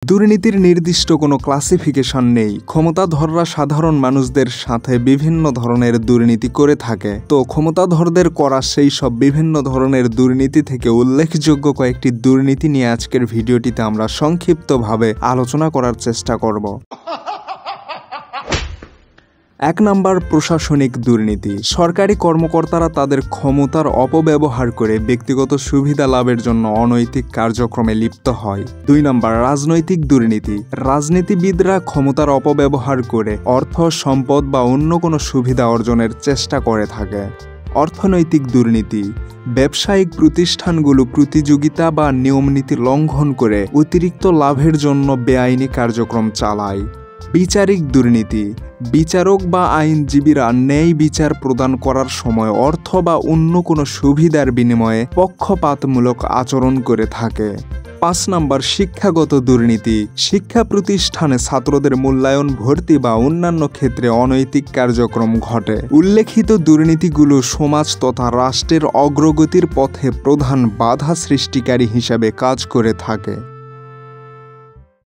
দুর্নীতির নির্দিষ্ট কোনো ক্লাসিফিকেশন নেই। ক্ষমতাধররা সাধারণ মানুষদের সাথে বিভিন্ন ধরনের দুর্নীতি করে থাকে। তো ক্ষমতাধরদের করা সেই সব বিভিন্ন ধরনের দুর্নীতি থেকে উল্লেখযোগ্য কয়েকটি দুর্নীতি নিয়ে আজকের ভিডিওটিতে আমরা সংক্ষিপ্তভাবে আলোচনা করার চেষ্টা করব। ১ নম্বর, প্রশাসনিক দুর্নীতি। সরকারি কর্মকর্তারা তাদের ক্ষমতার অপব্যবহার করে ব্যক্তিগত সুবিধা লাভের জন্য অনৈতিক কার্যক্রমে লিপ্ত হয়। ২ নম্বর, রাজনৈতিক দুর্নীতি। রাজনীতিবিদরা ক্ষমতার অপব্যবহার করে অর্থ, সম্পদ বা অন্য কোনো সুবিধা অর্জনের চেষ্টা করে থাকে। অর্থনৈতিক দুর্নীতি। ব্যবসায়িক প্রতিষ্ঠানগুলো প্রতিযোগিতা বা নিয়মনীতি লঙ্ঘন করে অতিরিক্ত লাভের জন্য বেআইনি কার্যক্রম চালায়। বিচারিক দুর্নীতি। বিচারক বা আইনজীবীরা ন্যায় বিচার প্রদান করার সময় অর্থ বা অন্য কোনো সুবিধার বিনিময়ে পক্ষপাতমূলক আচরণ করে থাকে। ৫ নম্বর, শিক্ষাগত দুর্নীতি। শিক্ষা প্রতিষ্ঠানে ছাত্রদের মূল্যায়ন, ভর্তি বা অন্যান্য ক্ষেত্রে অনৈতিক কার্যক্রম ঘটে। উল্লেখিত দুর্নীতিগুলো সমাজ তথা রাষ্ট্রের অগ্রগতির পথে প্রধান বাধা সৃষ্টিকারী হিসাবে কাজ করে থাকে।